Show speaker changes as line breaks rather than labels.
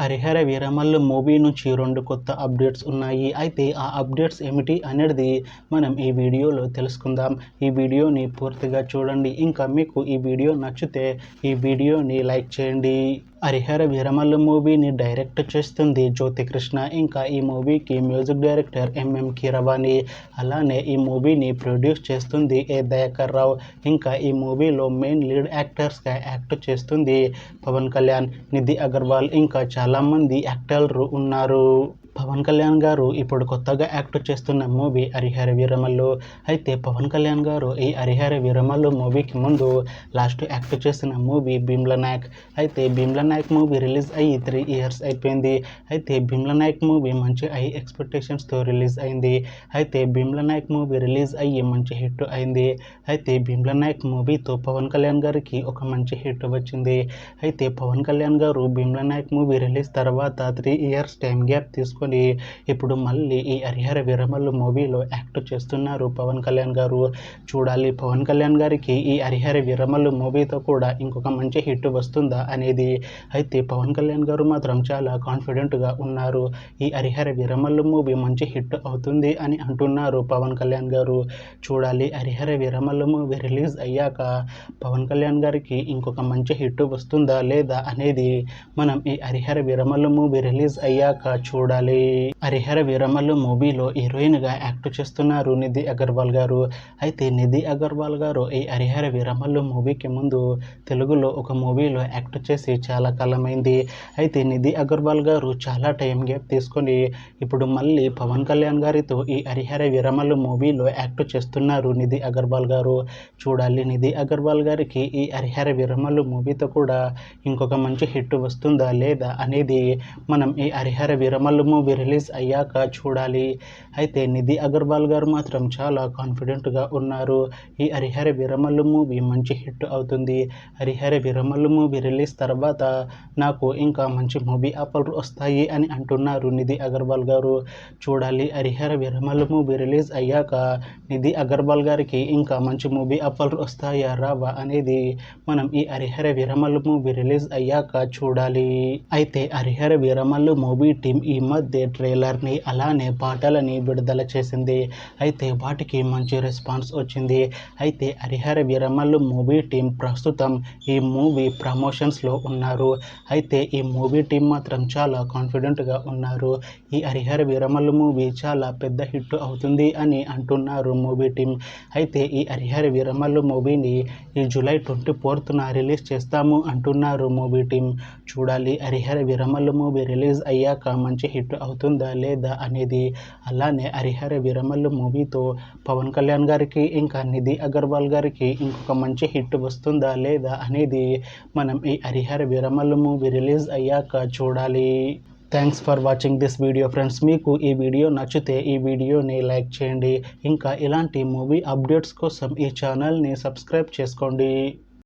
Harihara Veeramallu movie నుంచి 2 కొత్త updates ఉన్నాయి. అయితే ఆ అప్డేట్స్ ఏమిటి అనేది మనం ఈ వీడియోలో తెలుసుకుందాం. ఈ వీడియోని పూర్తిగా చూడండి. ఇంకా మీకు ఈ వీడియో నచ్చితే ఈ వీడియోని లైక్ చేయండి. హరిహర వీరమల్లు మూవీని డైరెక్ట్ చేస్తుంది జ్యోతికృష్ణ. ఇంకా ఈ మూవీకి మ్యూజిక్ డైరెక్టర్ ఎంఎం కీరవాణి. అలానే ఈ మూవీని ప్రొడ్యూస్ చేస్తుంది ఏ దయాకర్ రావు. ఇంకా ఈ మూవీలో మెయిన్ లీడ్ యాక్టర్స్గా యాక్ట్ చేస్తుంది పవన్ కళ్యాణ్, నిధి అగర్వాల్, ఇంకా చాలామంది యాక్టర్లు ఉన్నారు. పవన్ కళ్యాణ్ గారు ఇప్పుడు కొత్తగా యాక్ట్ చేస్తున్న మూవీ హరిహర వీరమల్లు. అయితే పవన్ కళ్యాణ్ గారు ఈ హరిహర వీరమల్లు మూవీకి ముందు లాస్ట్ యాక్ట్ చేసిన మూవీ భీమ్లా నాయక్. అయితే భీమ్లా నాయక్ మూవీ రిలీజ్ అయ్యి 3 years అయిపోయింది. అయితే భీమ్లా నాయక్ మూవీ మంచి హై ఎక్స్పెక్టేషన్స్తో రిలీజ్ అయింది. అయితే భీమ్లా నాయక్ మూవీ రిలీజ్ అయ్యి మంచి హిట్ అయింది. అయితే భీమ్లా నాయక్ మూవీతో పవన్ కళ్యాణ్ గారికి ఒక మంచి హిట్ వచ్చింది. అయితే పవన్ కళ్యాణ్ గారు భీమ్లా నాయక్ మూవీ రిలీజ్ తర్వాత 3 years టైం గ్యాప్ తీసుకొని ఇప్పుడు మళ్ళీ ఈ హరిహర వీరమల్లు మూవీలో యాక్ట్ చేస్తున్నారు పవన్ కళ్యాణ్ గారు. చూడాలి పవన్ కళ్యాణ్ గారికి ఈ హరిహర వీరమల్లు మూవీతో కూడా ఇంకొక మంచి హిట్ వస్తుందా అనేది. అయితే పవన్ కళ్యాణ్ గారు మాత్రం చాలా కాన్ఫిడెంట్గా ఉన్నారు. ఈ హరిహర వీరమల్లు మూవీ మంచి హిట్ అవుతుంది అని అంటున్నారు పవన్ కళ్యాణ్ గారు. చూడాలి హరిహర వీరమల్లు మూవీ రిలీజ్ అయ్యాక పవన్ కళ్యాణ్ గారికి ఇంకొక మంచి హిట్ వస్తుందా లేదా అనేది మనం ఈ హరిహర వీరమల్లు మూవీ రిలీజ్ అయ్యాక చూడాలి. హరిహర వీరమల్లు మూవీలో హీరోయిన్గా యాక్ట్ చేస్తున్నారు నిధి అగర్వాల్ గారు. అయితే నిధి అగర్వాల్ గారు ఈ హరిహర వీరమల్లు మూవీకి ముందు తెలుగులో ఒక మూవీలో యాక్ట్ చేసి చాలా కాలమైంది. అయితే నిధి అగర్వాల్ గారు చాలా టైం గ్యాప్ తీసుకొని ఇప్పుడు మళ్ళీ పవన్ కళ్యాణ్ గారితో ఈ హరిహర వీరమల్లు మూవీలో యాక్ట్ చేస్తున్నారు నిధి అగర్వాల్ గారు. చూడాలి నిధి అగర్వాల్ గారికి ఈ హరిహర వీరమల్లు మూవీతో కూడా ఇంకొక మంచి హిట్ వస్తుందా లేదా అనేది మనం ఈ హరిహర వీరమల్లు మూవీ రిలీజ్ అయ్యాక చూడాలి. అయితే నిధి అగర్వాల్ గారు మాత్రం చాలా కాన్ఫిడెంట్గా ఉన్నారు. ఈ హరిహర వీరమల్లు మూవీ మంచి హిట్ అవుతుంది. హరిహర వీరమల్లు మూవీ రిలీజ్ తర్వాత నాకు ఇంకా మంచి మూవీ ఆఫర్లు వస్తాయి అని అంటున్నారు నిధి అగర్వాల్ గారు. చూడాలి హరిహర వీరమల్లు మూవీ రిలీజ్ అయ్యాక నిధి అగర్వాల్ గారికి ఇంకా మంచి మూవీ ఆఫర్లు వస్తాయా రావా అనేది మనం ఈ హరిహర వీరమల్లు మూవీ రిలీజ్ అయ్యాక చూడాలి. అయితే హరిహర వీరమల్లు మూవీ టీం ఈ మధ్య ట్రైలర్ని అలానే పాటలని విడుదల చేసింది. అయితే వాటికి మంచి రెస్పాన్స్ వచ్చింది. అయితే హరిహర వీరమల్లు మూవీ టీం ప్రస్తుతం ఈ మూవీ ప్రమోషన్స్లో ఉన్నారు. అయితే ఈ మూవీ టీం మాత్రం చాలా కాన్ఫిడెంట్గా ఉన్నారు. ఈ హరిహర వీరమల్లు మూవీ చాలా పెద్ద హిట్ అవుతుంది అని అంటున్నారు మూవీ టీం. అయితే ఈ హరిహర వీరమల్లు మూవీని ఈ July 24న రిలీజ్ చేస్తాము అంటున్నారు మూవీ టీం. చూడాలి హరిహర వీరమల్లు మూవీ రిలీజ్ అయ్యాక మంచి హిట్ అవుతుందా లేదా అనేది. అలానే హరిహర వీరమల్లు మూవీతో పవన్ కళ్యాణ్ గారికి ఇంకా నిధి అగర్వాల్ గారికి ఇంకొక మంచి హిట్ వస్తుందా లేదా అనేది మనం ఈ హరిహర వీరమల్లు మూవీ రిలీజ్ అయ్యాక చూడాలి. Thanks for watching this video friends. మీకు ఈ వీడియో నచ్చితే ఈ వీడియోని లైక్ చేయండి. ఇంకా ఇలాంటి మూవీ అప్డేట్స్ కోసం ఈ ఛానల్ని సబ్స్క్రైబ్ చేసుకోండి.